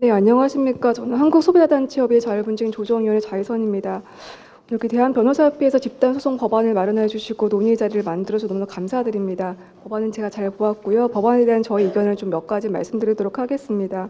네, 안녕하십니까. 저는 한국소비자단체협의 자율분쟁 조정위원회 자혜선입니다. 이렇게 대한변호사협회에서 집단소송 법안을 마련해 주시고 논의 자리를 만들어서 너무나 감사드립니다. 법안은 제가 잘 보았고요. 법안에 대한 저희 의견을 좀 몇 가지 말씀드리도록 하겠습니다.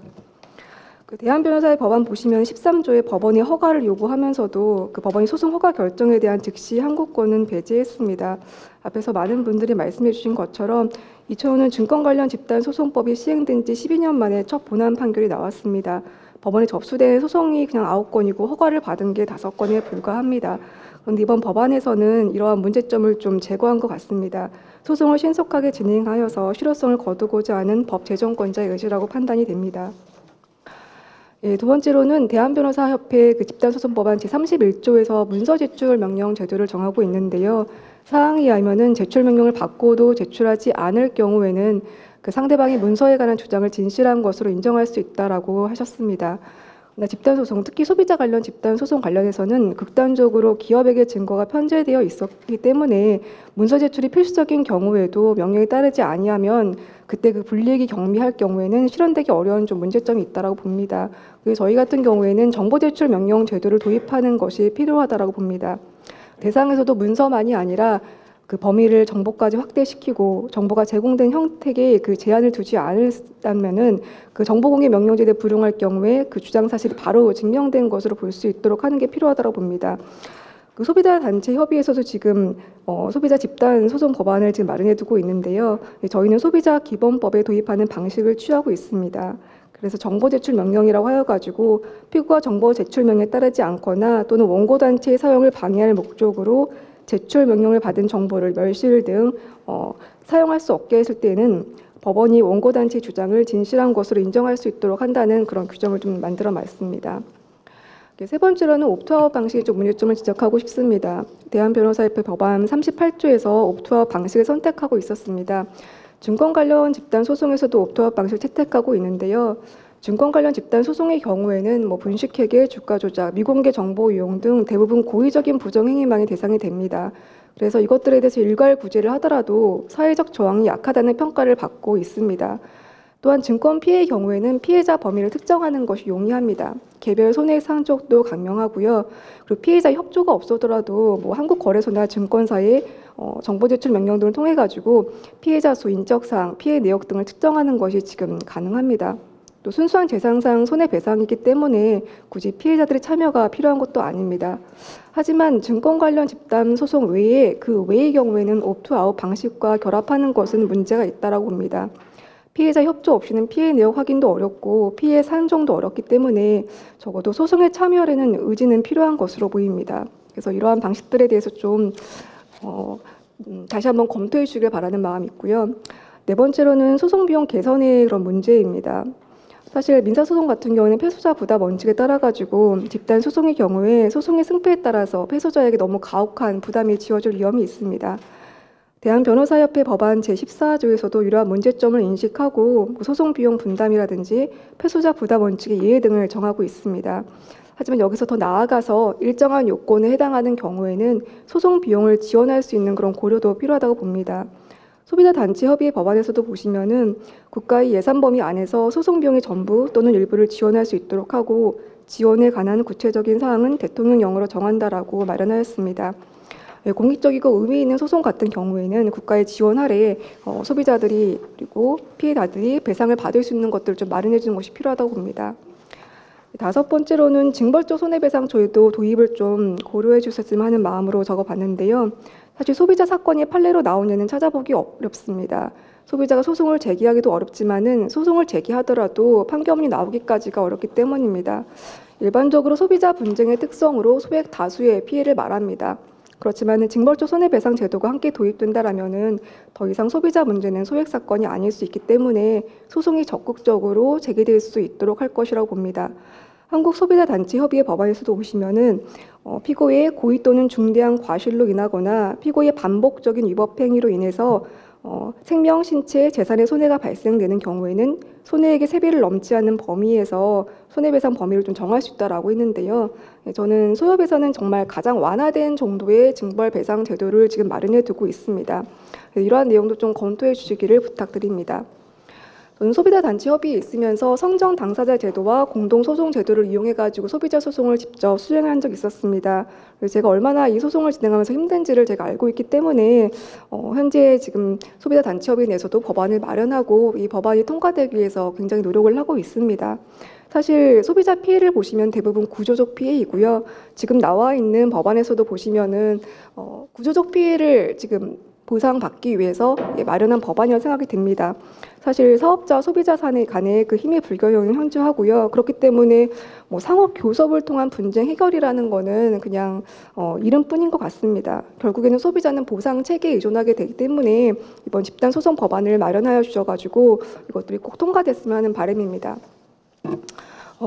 대한변호사의 법안 보시면 13조에 법원이 허가를 요구하면서도 그 법원이 소송 허가 결정에 대한 즉시 항고권은 배제했습니다. 앞에서 많은 분들이 말씀해 주신 것처럼 2005년 증권 관련 집단소송법이 시행된 지 12년 만에 첫 본안 판결이 나왔습니다. 법원에 접수된 소송이 그냥 9건이고 허가를 받은 게 5건에 불과합니다. 그런데 이번 법안에서는 이러한 문제점을 좀 제거한 것 같습니다. 소송을 신속하게 진행하여서 실효성을 거두고자 하는 법 제정권자의 의지라고 판단이 됩니다. 두 번째로는 대한변호사협회 집단소송법안 제31조에서 문서 제출 명령 제도를 정하고 있는데요. 사항에 의하면은 제출 명령을 받고도 제출하지 않을 경우에는 그 상대방이 문서에 관한 주장을 진실한 것으로 인정할 수 있다라고 하셨습니다. 집단소송, 특히 소비자 관련 집단소송 관련해서는 극단적으로 기업에게 증거가 편제되어 있었기 때문에 문서 제출이 필수적인 경우에도 명령에 따르지 아니하면 그때 그 불이익이 경미할 경우에는 실현되기 어려운 좀 문제점이 있다고 봅니다. 그래서 저희 같은 경우에는 정보 제출 명령 제도를 도입하는 것이 필요하다고 봅니다. 대상에서도 문서만이 아니라 그 범위를 정보까지 확대시키고 정보가 제공된 형태에 그 제한을 두지 않으면은 그 정보공개 명령제에 불용할 경우에 그 주장 사실이 바로 증명된 것으로 볼 수 있도록 하는 게 필요하다고 봅니다. 그 소비자 단체 협의회에서도 지금 소비자 집단 소송 법안을 지금 마련해 두고 있는데요. 저희는 소비자 기본법에 도입하는 방식을 취하고 있습니다. 그래서 정보 제출 명령이라고 하여 가지고 피고가 정보 제출 명령에 따르지 않거나 또는 원고 단체의 사용을 방해할 목적으로 제출 명령을 받은 정보를 멸실 등 사용할 수 없게 했을 때는 법원이 원고 단체 주장을 진실한 것으로 인정할 수 있도록 한다는 그런 규정을 좀 만들어 놨습니다. 세 번째로는 옵트아웃 방식의 좀 문제점을 지적하고 싶습니다. 대한변호사협회 법안 38조에서 옵트아웃 방식을 선택하고 있었습니다. 증권 관련 집단 소송에서도 옵트아웃 방식을 채택하고 있는데요. 증권 관련 집단 소송의 경우에는 분식회계, 주가 조작, 미공개 정보 이용 등 대부분 고의적인 부정행위만이 대상이 됩니다. 그래서 이것들에 대해서 일괄 구제를 하더라도 사회적 저항이 약하다는 평가를 받고 있습니다. 또한 증권 피해의 경우에는 피해자 범위를 특정하는 것이 용이합니다. 개별 손해상족도 강명하고요. 그리고 피해자 협조가 없어더라도 한국거래소나 증권사의 정보 제출 명령 등을 통해 가지고 피해자 수, 인적사항, 피해 내역 등을 특정하는 것이 지금 가능합니다. 또 순수한 재산상 손해배상이기 때문에 굳이 피해자들의 참여가 필요한 것도 아닙니다. 하지만 증권 관련 집단 소송 외에 그 외의 경우에는 옵트아웃 방식과 결합하는 것은 문제가 있다고 봅니다. 피해자 협조 없이는 피해 내역 확인도 어렵고 피해 산정도 어렵기 때문에 적어도 소송에 참여하려는 의지는 필요한 것으로 보입니다. 그래서 이러한 방식들에 대해서 좀 다시 한번 검토해 주시길 바라는 마음이 있고요. 네 번째로는 소송 비용 개선의 그런 문제입니다. 사실 민사소송 같은 경우는 패소자 부담 원칙에 따라 가지고 집단 소송의 경우에 소송의 승패에 따라서 패소자에게 너무 가혹한 부담이 지어질 위험이 있습니다. 대한변호사협회 법안 제14조에서도 이러한 문제점을 인식하고 소송 비용 분담이라든지 패소자 부담 원칙의 예외 등을 정하고 있습니다. 하지만 여기서 더 나아가서 일정한 요건에 해당하는 경우에는 소송 비용을 지원할 수 있는 그런 고려도 필요하다고 봅니다. 소비자 단체 협의회 법안에서도 보시면은 국가의 예산 범위 안에서 소송 비용의 전부 또는 일부를 지원할 수 있도록 하고 지원에 관한 구체적인 사항은 대통령령으로 정한다라고 마련하였습니다. 공익적이고 의미 있는 소송 같은 경우에는 국가의 지원 아래 소비자들이 그리고 피해자들이 배상을 받을 수 있는 것들을 좀 마련해 주는 것이 필요하다고 봅니다. 다섯 번째로는 징벌적 손해배상조에도 도입을 좀 고려해 주셨으면 하는 마음으로 적어봤는데요. 사실 소비자 사건이 판례로 나온 예는 찾아보기 어렵습니다. 소비자가 소송을 제기하기도 어렵지만은 소송을 제기하더라도 판결문이 나오기까지가 어렵기 때문입니다. 일반적으로 소비자 분쟁의 특성으로 소액 다수의 피해를 말합니다. 그렇지만 징벌적 손해배상 제도가 함께 도입된다라면은 더 이상 소비자 문제는 소액 사건이 아닐 수 있기 때문에 소송이 적극적으로 제기될 수 있도록 할 것이라고 봅니다. 한국소비자단체협의회 법안에서도 보시면은 피고의 고의 또는 중대한 과실로 인하거나 피고의 반복적인 위법 행위로 인해서 생명, 신체, 재산의 손해가 발생되는 경우에는 손해액의 3배를 넘지 않는 범위에서 손해배상 범위를 좀 정할 수 있다라고 했는데요. 저는 소협에서는 정말 가장 완화된 정도의 징벌배상 제도를 지금 마련해 두고 있습니다. 이러한 내용도 좀 검토해 주시기를 부탁드립니다. 저는 소비자 단체 협의에 있으면서 성정 당사자 제도와 공동 소송 제도를 이용해 가지고 소비자 소송을 직접 수행한 적이 있었습니다. 그래서 제가 얼마나 이 소송을 진행하면서 힘든지를 제가 알고 있기 때문에 현재 지금 소비자 단체 협의회 내에서도 법안을 마련하고 이 법안이 통과되기 위해서 굉장히 노력을 하고 있습니다. 사실 소비자 피해를 보시면 대부분 구조적 피해이고요. 지금 나와 있는 법안에서도 보시면은 구조적 피해를 지금 보상받기 위해서 마련한 법안이라고 생각이 됩니다. 사실 사업자, 소비자 간의 그 힘의 불균형을 현저하고요. 그렇기 때문에 뭐 상호 교섭을 통한 분쟁 해결이라는 거는 그냥 이름뿐인 것 같습니다. 결국에는 소비자는 보상 체계에 의존하게 되기 때문에 이번 집단 소송 법안을 마련하여 주셔가지고 이것들이 꼭 통과됐으면 하는 바람입니다.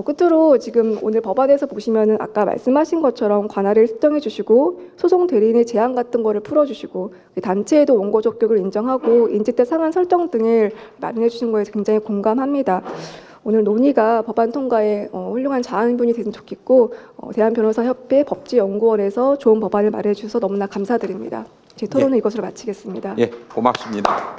끝으로 지금 오늘 법안에서 보시면은 아까 말씀하신 것처럼 관할을 설정해 주시고 소송 대리인의 제한 같은 거를 풀어주시고 단체에도 원고 적격을 인정하고 인지대 상한 설정 등을 마련해 주신 거에 굉장히 공감합니다. 오늘 논의가 법안 통과에 훌륭한 자양분이 됐으면 좋겠고 대한변호사협회 법제연구원에서 좋은 법안을 마련해 주셔서 너무나 감사드립니다. 제 토론은 이것으로 마치겠습니다. 예, 고맙습니다.